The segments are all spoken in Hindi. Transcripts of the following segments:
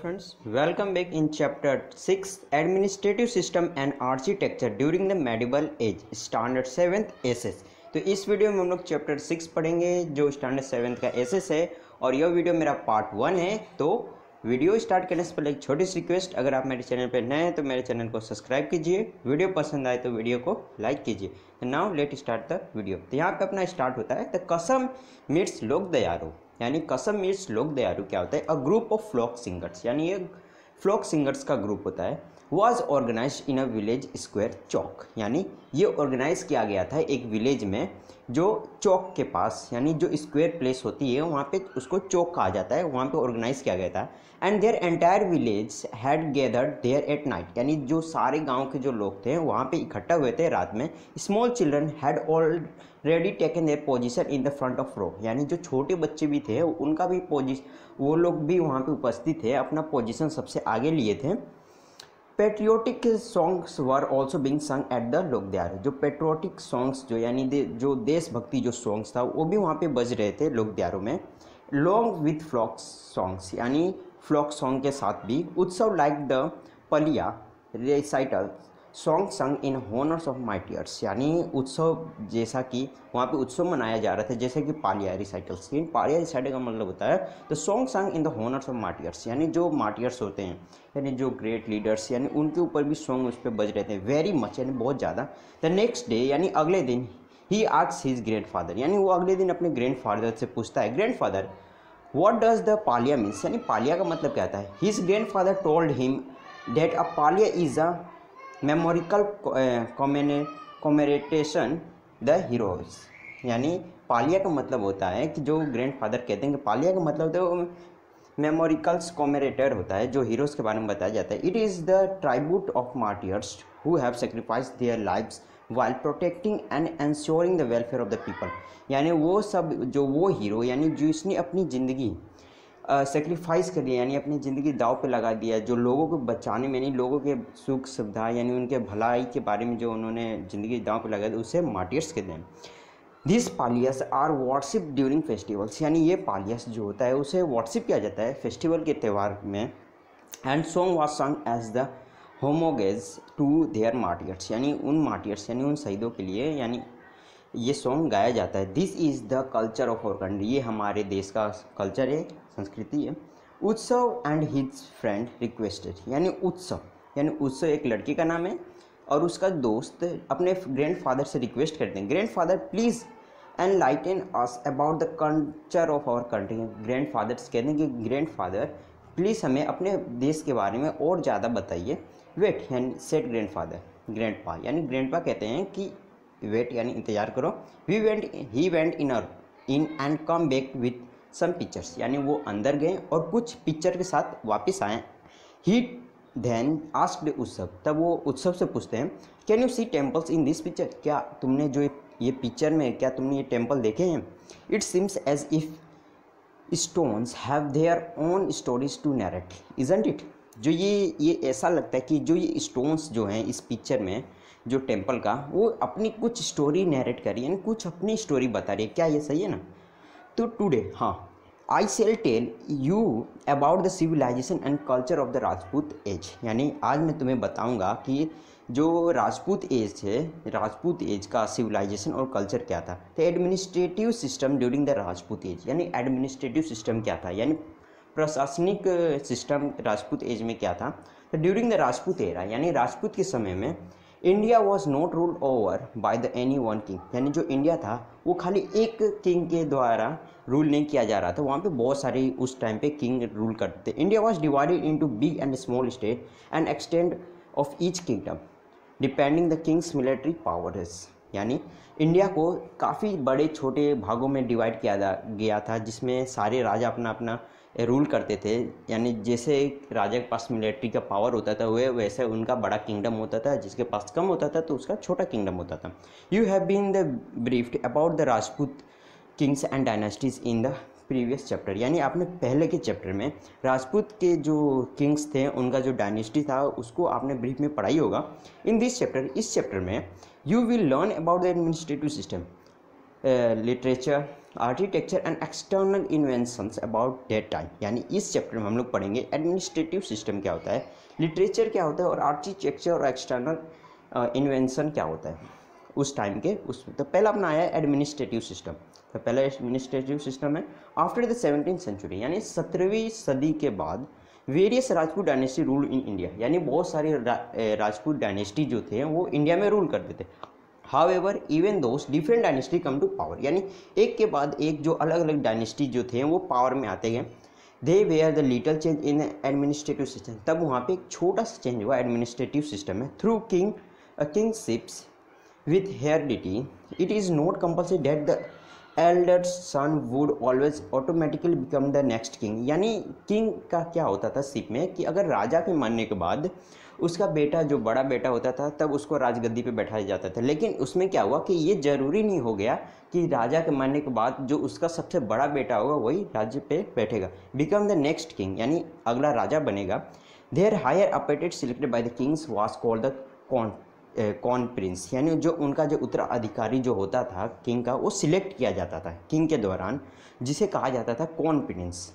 Friends, welcome back in chapter 6 Administrative System and Architecture during the Medieval Age Standard 7th SS। तो इस वीडियो में हम लोग चैप्टर 6 पढ़ेंगे जो स्टैंडर्ड 7th का एसएस है और यह वीडियो मेरा पार्ट 1 है। तो वीडियो स्टार्ट करने से पहले एक छोटी सी रिक्वेस्ट, अगर आप मेरे चैनल पर नए हैं तो मेरे चैनल को सब्सक्राइब कीजिए, वीडियो पसंद आए तो वीडियो को लाइक कीजिए। तो now let start the video. तो यहाँ पे अपना स्टार्ट होता है द कसम मीट्स लोक दयारू, यानी कसम मीट्स लोक दयारू क्या होता है? A group of folk singers, यानी ये फ्लॉक सिंगर्स का ग्रुप होता है। Was organise in a village square चौक, यानी ये ऑर्गेनाइज किया गया था एक विलेज में जो चौक के पास, यानी जो स्क्वायर प्लेस होती है वहाँ पे उसको चौक कहा जाता है, वहाँ पे ऑर्गेनाइज किया गया था। And their entire village had gathered there at night, यानी जो सारे गांव के जो लोग थे वहाँ पे इकट्ठा हुए थे रात में। Small children had already taken their position in the front of row, यानी जो छोटे बच्चे भी थे उनका भी वो लोग भी वहाँ पे उपस्थित थे, अपना पोजीशन सबसे आगे लिए थे। Patriotic songs were also being संग एट द लोक दयारू, जो पेट्रियोटिक सॉन्ग्स जो यानी जो देशभक्ति जो सॉन्ग्स था वो भी वहाँ पे बज रहे थे लोक दयारू में। लॉन्ग विथ फ्लॉक सॉन्ग्स, यानी फ्लॉक सॉन्ग के साथ भी। उत्सव like the paliya recital song sung in honours of martyrs, यानी उत्सव जैसा कि वहाँ पे उत्सव मनाया जा रहा था जैसे कि पालिया रिसाइटल्स। पालिया रिसाइटल का मतलब होता है the song sung in the honours of martyrs, यानी जो मार्टियर्स होते हैं, यानी जो ग्रेट लीडर्स, यानी उनके ऊपर भी सॉन्ग उस पर बज रहे थे वेरी मच, यानी बहुत ज़्यादा। द नेक्स्ट डे, यानी अगले दिन, ही आस्क्स हिज ग्रैंडफादर, यानी वो अगले दिन अपने ग्रैंडफादर से पूछता है, grandfather what does the paliya means, यानी पालिया का मतलब क्या होता है? His grandfather told him that a paliya is a memorial commemoration the heroes, यानी पालिया का मतलब होता है कि जो ग्रैंडफादर कहते हैं कि पालिया का मतलब होता है मेमोरिकल्स कॉमेरेटर होता है, जो हीरोज़ के बारे में बताया जाता है। It is the tribute of martyrs who have sacrificed their lives while protecting and ensuring the welfare of the people, यानी वो सब जो वो हीरो, यानी जो इसने अपनी ज़िंदगी सेक्रीफाइस कर दिया, यानी अपनी ज़िंदगी दाव पे लगा दिया, जो लोगों को बचाने में, यानी लोगों के सुख सुविधा, यानी उनके भलाई के बारे में जो उन्होंने ज़िंदगी दाव पे लगा दी, उसे मार्टियर्स कहते हैं। This paliyas are worship during festivals, यानी ये पालियस जो होता है उसे वर्शिप किया जाता है फेस्टिवल के त्यौहार में। And song was sung as the homage to their martyrs, यानी उन मार्टियर्स यानी उन शहीदों के लिए, यानी ये सॉन्ग गाया जाता है। This is the culture of our country, ये हमारे देश का कल्चर है, संस्कृति है। उत्सव एंड हिज फ्रेंड रिक्वेस्टेड, यानी उत्सव एक लड़की का नाम है और उसका दोस्त अपने ग्रैंडफादर से रिक्वेस्ट करते हैं, grandfather please enlighten us about the culture of our country. Grandfather कहते हैं कि ग्रैंडफादर प्लीज़ हमें अपने देश के बारे में और ज़्यादा बताइए। वेट यानी सेट ग्रैंडफादर, ग्रैंडपा यानी ग्रैंडपा कहते हैं कि वेट यानी इंतज़ार करो। He went in and come back with some pictures, यानी वो अंदर गए और कुछ पिक्चर के साथ वापस आए। ही देन आस्क्ड उत्सव, तब वो उत्सव से पूछते हैं, can you see temples in this picture, क्या तुमने जो ये पिक्चर में क्या तुमने ये टेम्पल देखे हैं? It seems as if stones have their own stories to narrate isn't it, जो ये ऐसा लगता है कि जो ये स्टोन्स जो हैं इस पिक्चर में जो टेम्पल का, वो अपनी कुछ स्टोरी नैरेट कर रही है, यानी कुछ अपनी स्टोरी बता रही है, क्या ये सही है ना? तो today I shall tell you about the civilisation and culture of the Rajput age, यानी आज मैं तुम्हें बताऊंगा कि जो राजपूत एज है, राजपूत एज का सिविलाइजेशन और कल्चर क्या था। The administrative system during the Rajput age, यानी एडमिनिस्ट्रेटिव सिस्टम क्या था, यानी प्रशासनिक सिस्टम राजपूत एज में क्या था। तो ड्यूरिंग द राजपूत एरा, यानी राजपूत के समय में, India was not ruled over by the any one king, यानी जो इंडिया था वो खाली एक किंग के द्वारा रूल नहीं किया जा रहा था, वहाँ पे बहुत सारे उस टाइम पे किंग रूल करते थे। India was divided into big and small state and extend of each kingdom depending the Kings military powers, यानी इंडिया को काफ़ी बड़े छोटे भागों में डिवाइड किया गया था, जिसमें सारे राजा अपना अपना रूल करते थे, यानी जैसे राजा के पास मिलिट्री का पावर होता था वैसे उनका बड़ा किंगडम होता था, जिसके पास कम होता था तो उसका छोटा किंगडम होता था। You have been the briefed about the Rajput kings and dynasties in the previous chapter, यानी आपने पहले के चैप्टर में राजपूत के जो किंग्स थे उनका जो डायनेस्टी था उसको आपने ब्रीफ में पढ़ाई होगा। इन दिस चैप्टर, इस चैप्टर में you will learn about the administrative system, literature architecture and external inventions about that time, यानी इस चैप्टर में हम लोग पढ़ेंगे एडमिनिस्ट्रेटिव सिस्टम क्या होता है, लिटरेचर क्या होता है और आर्किटेक्चर और एक्सटर्नल इन्वेंशन क्या होता है उस टाइम के उसमें। तो पहला अपना आया एडमिनिस्ट्रेटिव सिस्टम। तो पहला एडमिनिस्ट्रेटिव सिस्टम है आफ्टर द 17th सेंचुरी, यानी 17वीं सदी के बाद various Rajput dynasty rule in India, यानी बहुत सारे राजपूत डायनेस्टी जो थे वो इंडिया में रूल करते थे। However even those different dynasty come to power, यानी एक के बाद एक जो अलग अलग डायनेस्टी जो थे वो पावर में आते गए। They were the little change in administrative system, तब वहाँ पे एक छोटा सा चेंज हुआ एडमिनिस्ट्रेटिव सिस्टम में। Through kingships with heredity, it is not compulsory that the elder son would always automatically become the next king, यानी किंग का क्या होता था शिप में कि अगर राजा के मरने के बाद उसका बेटा जो बड़ा बेटा होता था तब उसको राजगद्दी पे बैठाया जाता था। लेकिन उसमें क्या हुआ कि ये जरूरी नहीं हो गया कि राजा के मरने के बाद जो उसका सबसे बड़ा बेटा होगा वही राज्य पे बैठेगा, बिकम द नेक्स्ट किंग, यानी अगला राजा बनेगा। Their heir appointed selected by the kings was called the crown prince, यानी जो उनका जो उत्तराधिकारी जो होता था किंग का वो सिलेक्ट किया जाता था किंग के दौरान, जिसे कहा जाता था crown prince.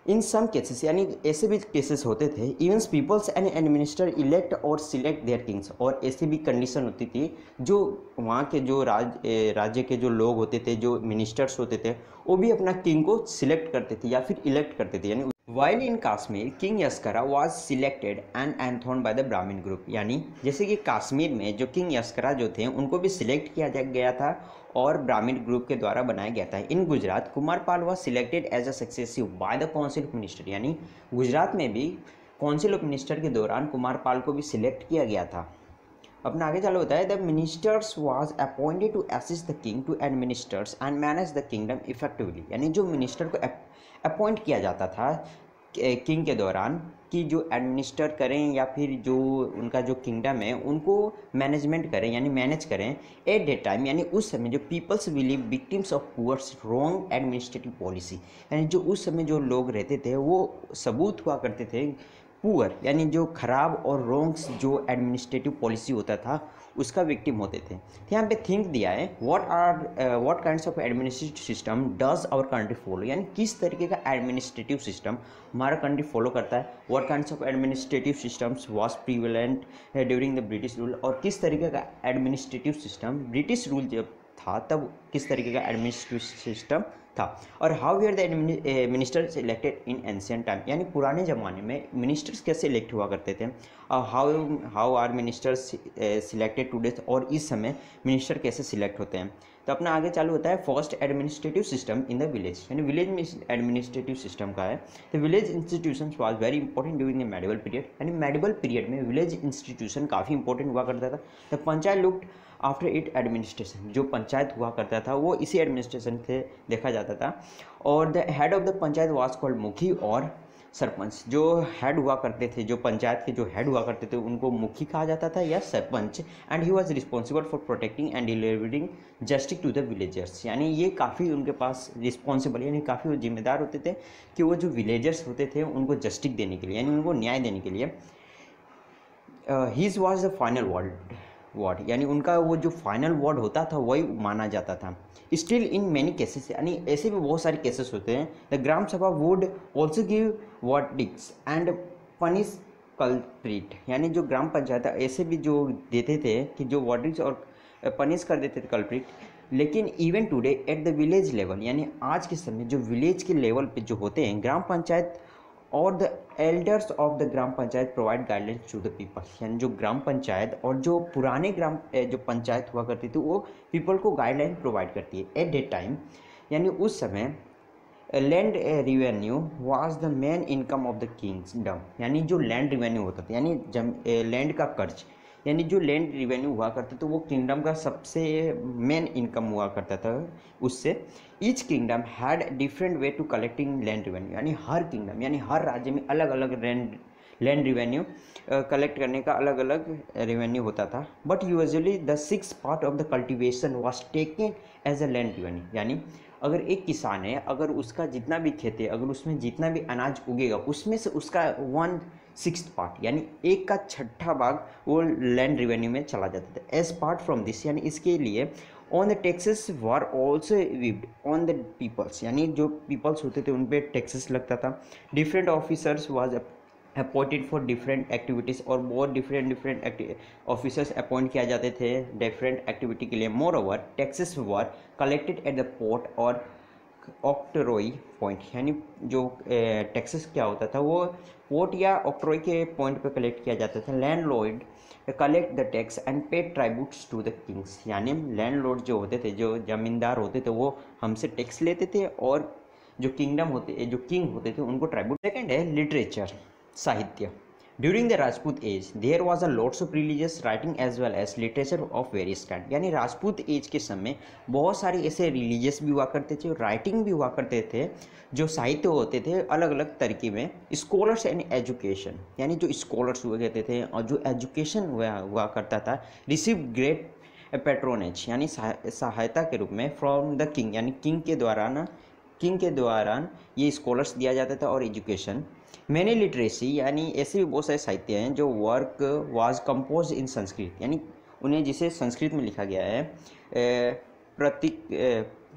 In some cases, यानी ऐसे भी केसेस होते थे, even peoples and administer elect और सिलेक्ट देयर किंग्स, और ऐसी भी कंडीशन होती थी जो वहाँ के जो राज्य के जो लोग होते थे, जो मिनिस्टर्स होते थे, वो भी अपना किंग को सिलेक्ट करते थे या फिर इलेक्ट करते थे। यानी while in Kashmir king Yashaskara was selected and enthroned by the Brahmin group, यानी जैसे कि कश्मीर में जो किंग यस्करा जो थे उनको भी सिलेक्ट किया गया था और ब्राह्मण ग्रुप के द्वारा बनाया गया था। In Gujarat Kumarapala was selected as a successive by the council of minister, यानी गुजरात में भी काउंसिल ऑफ मिनिस्टर के दौरान कुमारपाल को भी सिलेक्ट किया गया था। अपना आगे चालू होता है the ministers was appointed to assist the king to administers and manage the kingdom effectively, यानी जो मिनिस्टर को अपॉइंट किया जाता था किंग के दौरान कि जो एडमिनिस्टर करें या फिर जो उनका जो किंगडम है उनको मैनेजमेंट करें यानी मैनेज करें एट दैट टाइम, यानी उस समय जो peoples believe victims of poors wrong administrative policy, यानी जो उस समय जो लोग रहते थे वो सबूत हुआ करते थे पुअर, यानी जो खराब और रॉन्ग्स जो एडमिनिस्ट्रेटिव पॉलिसी होता था उसका विक्टिम होते थे। तो यहाँ पे थिंक दिया है what kinds of administrative system does our country follow, यानी किस तरीके का एडमिनिस्ट्रेटिव सिस्टम हमारा कंट्री फॉलो करता है। What kinds of administrative systems was prevalent during the British rule, और किस तरीके का एडमिनिस्ट्रेटिव सिस्टम ब्रिटिश रूल जब था तब किस तरीके का एडमिनिस्ट्रेटिव सिस्टम था। और how were the ministers elected in ancient time, यानी पुराने ज़माने में मिनिस्टर्स कैसे इलेक्ट हुआ करते थे, how are ministers selected today, और इस समय मिनिस्टर कैसे सिलेक्ट होते हैं। तो अपना आगे चालू होता है first administrative system in the village, यानी विलेज में एडमिनिस्ट्रेटिव सिस्टम का है। तो village institutions was very important during the medieval period, यानी मेडिवल पीरियड में विलेज इंस्टीट्यूशन काफ़ी इंपॉर्टेंट हुआ करता था। तो panchayat looked after it administration, जो पंचायत हुआ करता था वो इसी एडमिनिस्ट्रेशन से देखा जाता था। और the head of the panchayat was called मुखी और सरपंच, जो हेड हुआ करते थे, जो पंचायत के जो हेड हुआ करते थे उनको मुखी कहा जाता था या sarpanch. And he was responsible for protecting and delivering justice to the villagers, यानी ये काफ़ी उनके पास रिस्पॉन्सिबल यानी काफ़ी वो जिम्मेदार होते थे कि वो जो विलेजर्स होते थे उनको जस्टिस देने के लिए यानी उनको न्याय देने के लिए। His was the final word, यानी उनका वो जो फाइनल वर्ड होता था वही माना जाता था। स्टिल इन मैनी केसेस, यानी ऐसे भी बहुत सारे केसेस होते हैं। द ग्राम सभा would also give verdicts and punish culprit, यानी जो ग्राम पंचायत ऐसे भी जो देते थे कि जो वर्डिक्ट्स और पनिश कर देते थे कल्प्रिट। लेकिन even today at the village level, यानी आज के समय जो विलेज के लेवल पे जो होते हैं ग्राम पंचायत और the elders of the gram panchayat provide guidelines to the people, यानी जो ग्राम पंचायत और जो पुराने ग्राम जो पंचायत हुआ करती थी वो पीपल को गाइडलाइन प्रोवाइड करती है एट दैट टाइम। यानी उस समय land revenue was the main income of the kingdom, यानी जो लैंड रिवेन्यू होता था यानी लैंड का कर्ज, यानी जो लैंड रिवेन्यू हुआ करता था वो किंगडम का सबसे मेन इनकम हुआ करता था उससे। Each kingdom had different way to collecting land revenue, यानी हर किंगडम यानी हर राज्य में अलग अलग लैंड रिवेन्यू कलेक्ट करने का अलग अलग रेवेन्यू होता था। But usually the 6 part of the cultivation was taken as a land revenue, यानी अगर एक किसान है अगर उसका जितना भी खेत है अगर उसमें जितना भी अनाज उगेगा उसमें से उसका 1/6 पार्ट यानी 1/6 भाग वो लैंड रिवेन्यू में चला जाता था। एज पार्ट फ्रॉम दिस, यानी इसके लिए on the taxes were also levied on the peoples, यानी जो पीपल्स होते थे उन पर टैक्सेस लगता था। Different officers was appointed for different activities, और बहुत डिफरेंट ऑफिसर्स अपॉइंट किया जाते थे डिफरेंट एक्टिविटी के लिए। More over taxes were collected at the port और ऑक्ट्रॉय पॉइंट, यानी जो टैक्सेस क्या होता था वो पोर्ट या ऑक्ट्रॉय के पॉइंट पे कलेक्ट किया जाता था। Landlord collect the tax and पे ट्राइब्यूट्स टू द किंग्स, यानी लैंडलॉर्ड जो होते थे, जो जमींदार होते थे, वो हमसे टैक्स लेते थे और जो किंग होते थे उनको ट्राइब्यूट। सेकेंड है लिटरेचर, साहित्य। During the Rajput age there was a lots of religious writing as well as literature of various kind, यानी राजपूत एज के समय बहुत सारे ऐसे रिलीजियस भी हुआ करते थे, राइटिंग भी हुआ करते थे, जो साहित्य होते थे अलग अलग तरीके में। स्कॉलर्स एंड एजुकेशन, यानी जो स्कॉलर्स हुआ करते थे और जो एजुकेशन हुआ करता था, रिसीव ग्रेट पेट्रोनेज, यानी सहायता के रूप में फ्रॉम द किंग, यानी किंग के दौरान ये स्कॉलर्स दिया जाता था और एजुकेशन। मैंने लिटरेसी, यानी ऐसे भी बहुत सारे साहित्य हैं जो वर्क वाज कंपोज इन संस्कृत, यानी उन्हें जिसे संस्कृत में लिखा गया है,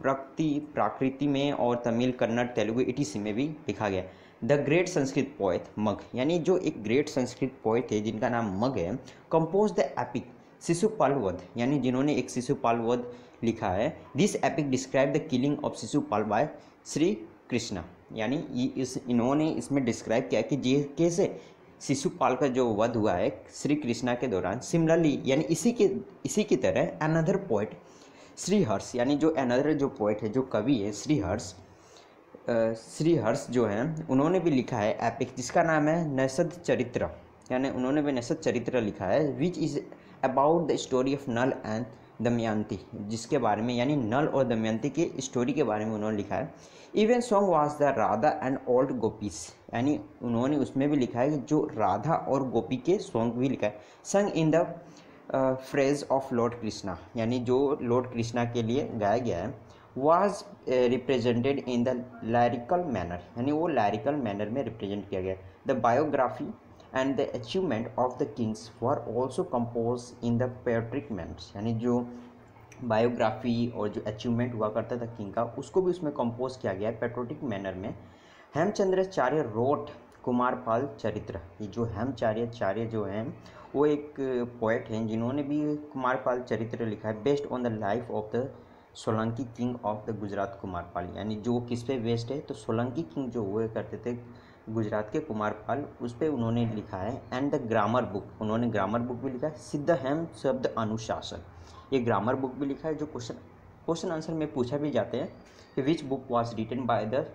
प्राकृति में और तमिल, कन्नड़, तेलुगु, इटीसी में भी लिखा गया। द ग्रेट संस्कृत पोएट मग, यानी जो एक ग्रेट संस्कृत पोएट है जिनका नाम मग है, कंपोज द एपिक शिशुपाल वध, यानी जिन्होंने एक शिशुपाल वध लिखा है। This epic describe the killing of Shishupal by Shri Krishna, यानी इन्होंने इसमें डिस्क्राइब किया कि कैसे शिशुपाल का जो वध हुआ है श्री कृष्णा के दौरान। सिमिलरली, यानी इसी की तरह अनदर पोइट श्रीहर्ष, यानी जो अनदर जो पोइट है, जो कवि है श्रीहर्ष जो है, उन्होंने भी लिखा है एपिक जिसका नाम है नैषध चरित्र, यानी उन्होंने भी नैषध चरित्र लिखा है, which is about the story of Nal and Damayanti, जिसके बारे में, यानी नल और दमयंती के स्टोरी के बारे में उन्होंने लिखा है। Even song was the Radha and old gopis, यानी उन्होंने उसमें भी लिखा है कि जो राधा और गोपी के सॉन्ग भी लिखा है। संग in the phrase of Lord Krishna, यानी जो लॉर्ड कृष्णा के लिए गाया गया है, was represented in the lyrical manner, यानी वो लैरिकल मैनर में रिप्रेजेंट किया गया। The biography and the achievement of the Kings were also compose in the Patrick manners, यानी जो बायोग्राफी और जो अचीवमेंट हुआ करता था किंग का, उसको भी उसमें कंपोज किया गया है पेट्रोटिक मैनर में। हेमचंद्राचार्य रोट कुमारपाल चरित्र, ये जो हेमचंद्राचार्य जो हैं वो एक पोएट हैं जिन्होंने भी कुमारपाल चरित्र लिखा है, based on the life of the Solanki king of the Gujarat Kumarpal, यानी जो किस पे बेस्ड है, तो सोलंकी किंग जो हुए करते थे गुजरात के कुमारपाल, उस पर उन्होंने लिखा है। एंड द ग्रामर बुक, उन्होंने ग्रामर बुक भी लिखा है। सिद्ध हेम शब्द अनुशासन, ये ग्रामर बुक भी लिखा है, जो क्वेश्चन आंसर में पूछा भी जाते हैं कि which book was written by the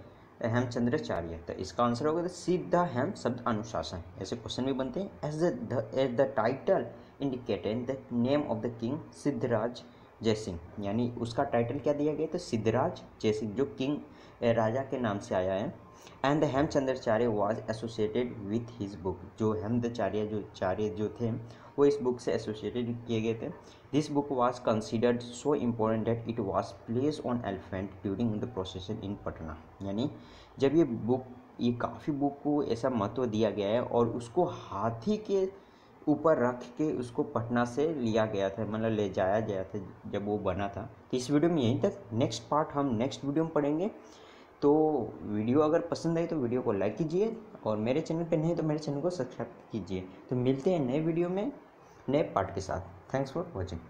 Hemchandracharya, तो इसका आंसर होगा सिद्ध हेम शब्द अनुशासन। ऐसे क्वेश्चन भी बनते हैं। As the title indicated the name of the king Siddharaj Jaisingh, यानी उसका टाइटल क्या दिया गया, तो सिद्धराज जयसिंह, जो किंग राजा के नाम से आया है। And the Hemchandracharya was associated with his book, जो हेमचंद्राचार्य जो थे वो इस बुक से एसोसिएटेड किए गए थे। This book was considered so important that it was placed on elephant during the procession in Patna, यानी जब ये काफ़ी बुक को ऐसा महत्व दिया गया है और उसको हाथी के ऊपर रख के उसको पटना से लिया गया था, मतलब ले जाया गया था जब वो बना था। तो इस वीडियो में यहीं तक, नेक्स्ट पार्ट हम नेक्स्ट वीडियो में पढ़ेंगे। तो वीडियो अगर पसंद आई तो वीडियो को लाइक कीजिए, और मेरे चैनल पे नहीं तो मेरे चैनल को सब्सक्राइब कीजिए। तो मिलते हैं नए वीडियो में नए पार्ट के साथ। Thanks for watching.